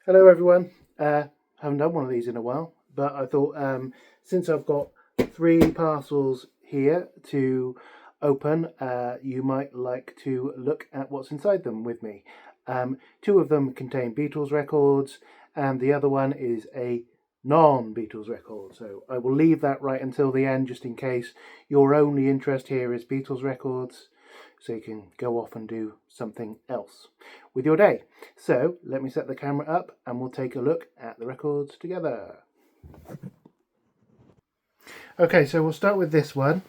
Hello everyone. Haven't done one of these in a while, but I thought since I've got 3 parcels here to open, you might like to look at what's inside them with me. 2 of them contain Beatles records and the other one is a non-Beatles record. So I will leave that right until the end just in case your only interest here is Beatles records, so you can go off and do something else with your day. So let me set the camera up and we'll take a look at the records together. Okay, so we'll start with this one.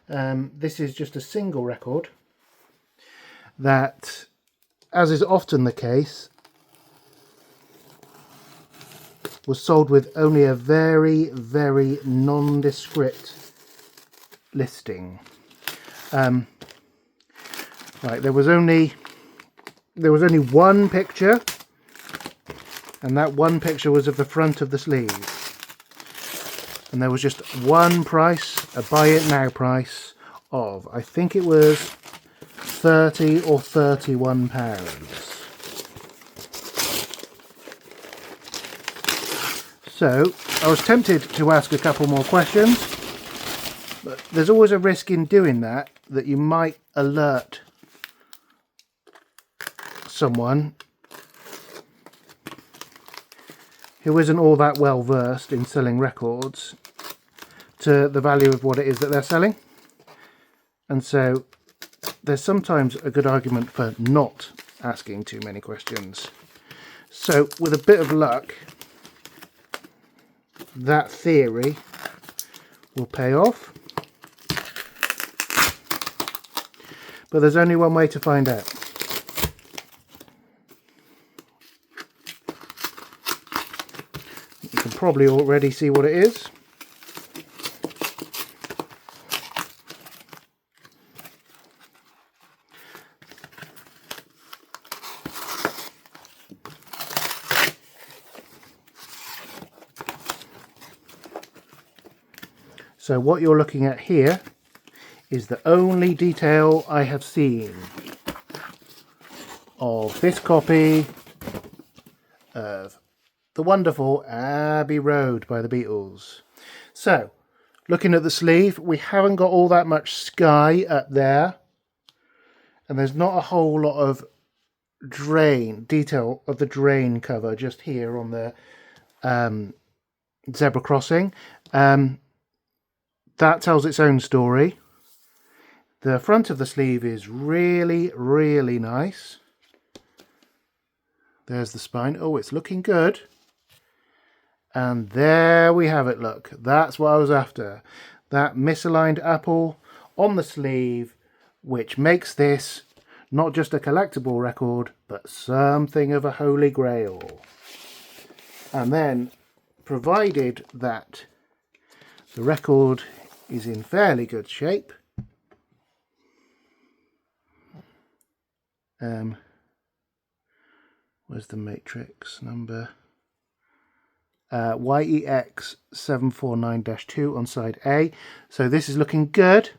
This is just a single record that, as is often the case, was sold with only a very, very nondescript listing. Right, there was only one picture, and that one picture was of the front of the sleeve. And there was just one price, a buy it now price of, I think it was £30 or £31. So I was tempted to ask a couple more questions, but there's always a risk in doing that you might alert someone who isn't all that well versed in selling records to the value of what it is that they're selling. And so there's sometimes a good argument for not asking too many questions. So with a bit of luck, that theory will pay off. But there's only one way to find out. You can probably already see what it is. So what you're looking at here is the only detail I have seen of this copy of the wonderful Abbey Road by the Beatles. So, looking at the sleeve, we haven't got all that much sky up there, and there's not a whole lot of detail of the drain cover just here on the zebra crossing. That tells its own story. The front of the sleeve is really, really nice. There's the spine. Oh, it's looking good. And there we have it, look. That's what I was after. That misaligned apple on the sleeve, which makes this not just a collectible record, but something of a holy grail. And then, provided that the record is in fairly good shape, where's the matrix number? YEX 749-2 on side A. So this is looking good.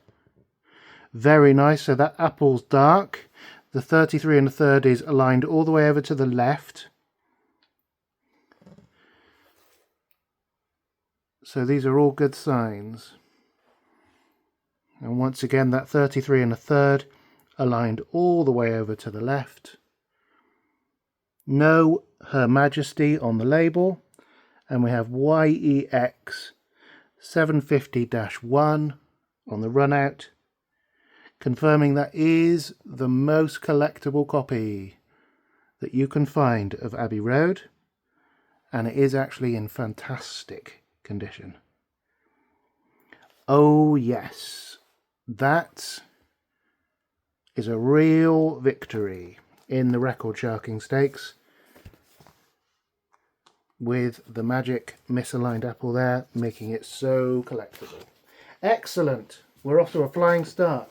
Very nice. So that apple's dark. The 33 1/3 is aligned all the way over to the left. So these are all good signs. And once again, that 33 1/3 aligned all the way over to the left. No Her Majesty on the label. And we have YEX 750-1 on the run out, confirming that is the most collectible copy that you can find of Abbey Road, and it is actually in fantastic condition. Oh yes, that is a real victory in the record sharking stakes, with the magic misaligned apple there, making it so collectible. Excellent. We're off to a flying start.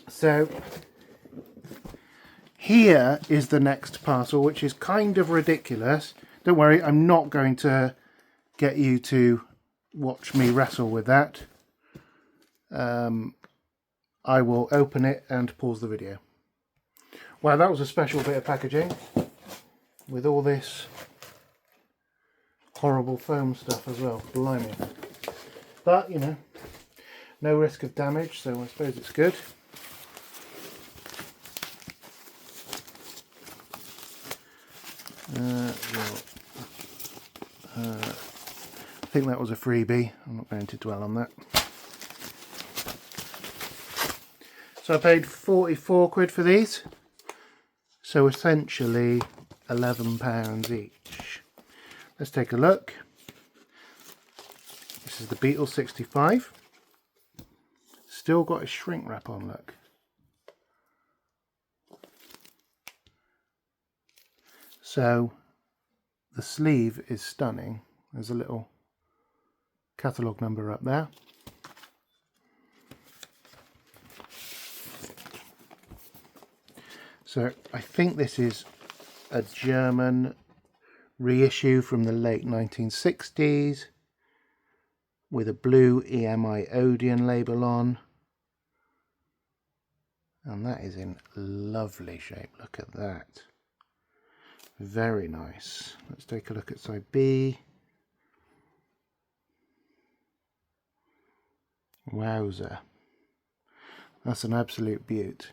So here is the next parcel, which is kind of ridiculous. Don't worry, I'm not going to get you to watch me wrestle with that. I will open it and pause the video. Wow, that was a special bit of packaging with all this horrible foam stuff as well. Blimey. But, you know, no risk of damage, so I suppose it's good. I think that was a freebie. I'm not going to dwell on that. So I paid 44 quid for these. So essentially £11 each. Let's take a look. This is the Beatles 65. Still got a shrink wrap on, look. So the sleeve is stunning. There's a little catalogue number up there. So I think this is a German reissue from the late 1960s with a blue EMI Odeon label on. And that is in lovely shape. Look at that. Very nice. Let's take a look at side B. Wowzer. That's an absolute beaut.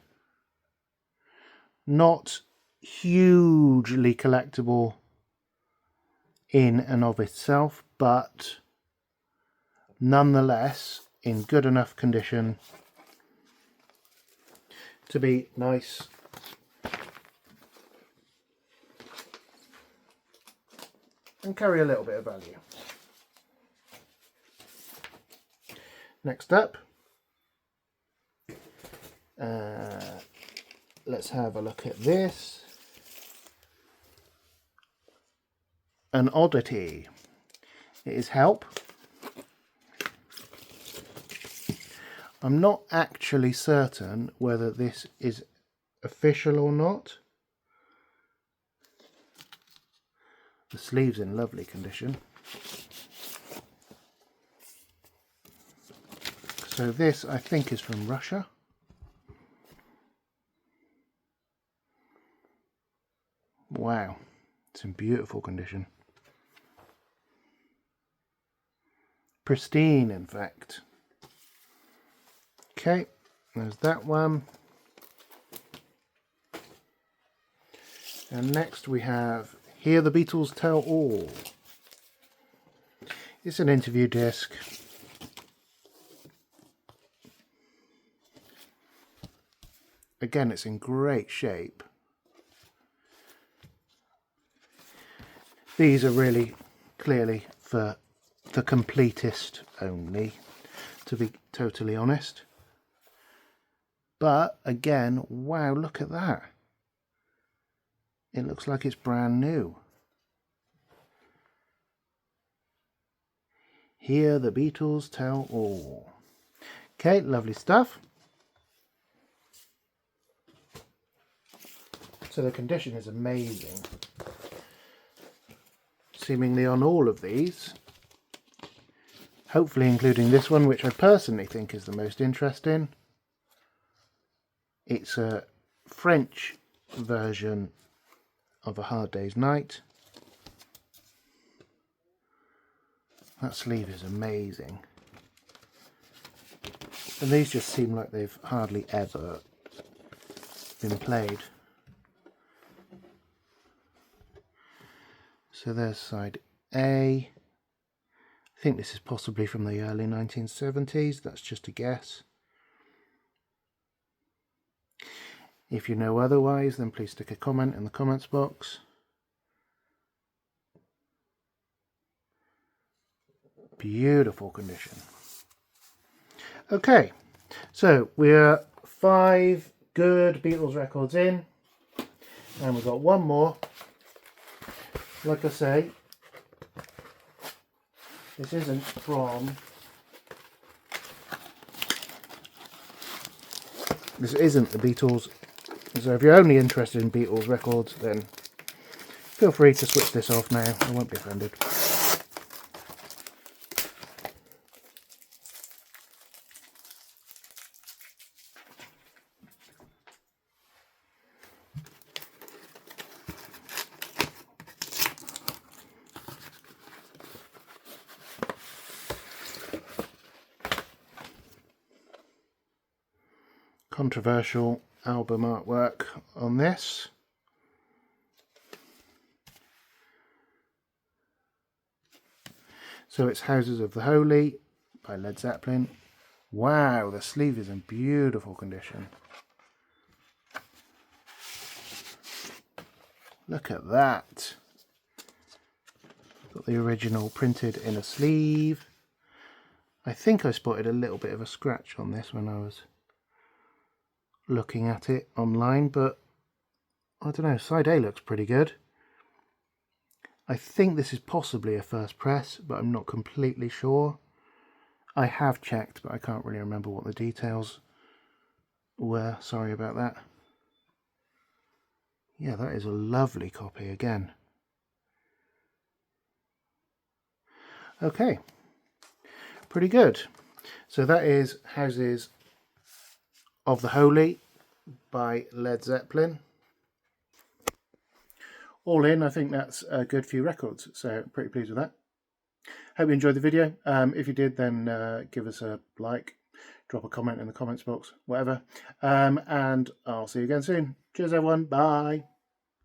Not hugely collectible in and of itself, but nonetheless in good enough condition to be nice and carry a little bit of value. Next up, let's have a look at this. An oddity. It is Help. I'm not actually certain whether this is official or not. The sleeve's in lovely condition. So this, I think, is from Russia. Wow, it's in beautiful condition. Pristine, in fact. Okay, there's that one. And next we have Hear the Beatles Tell All. It's an interview disc. Again, it's in great shape. These are really clearly for the completist only, to be totally honest. But again, wow, look at that. It looks like it's brand new. Hear the Beatles Tell All. Okay, lovely stuff. So the condition is amazing. Seemingly on all of these. Hopefully including this one, which I personally think is the most interesting. It's a French version of A Hard Day's Night. That sleeve is amazing. And these just seem like they've hardly ever been played. So there's side A. I think this is possibly from the early 1970s. That's just a guess. If you know otherwise, then please stick a comment in the comments box. Beautiful condition. Okay, so we're 5 good Beatles records in, and we've got one more. Like I say, this isn't from... This isn't the Beatles. So if you're only interested in Beatles records, then feel free to switch this off now. I won't be offended. controversial album artwork on this. So it's Houses of the Holy by Led Zeppelin. Wow, the sleeve is in beautiful condition. Look at that. Got the original printed in a sleeve. I think I spotted a little bit of a scratch on this when I was looking at it online, but I don't know, side A looks pretty good. I think this is possibly a first press, but I'm not completely sure. I have checked, but I can't really remember what the details were. Sorry about that. Yeah, that is a lovely copy again. Okay, pretty good. So that is Houses of the Holy by Led Zeppelin. All in, I think that's a good few records, so pretty pleased with that. Hope you enjoyed the video. If you did, then give us a like, drop a comment in the comments box, whatever. And I'll see you again soon. Cheers everyone, bye.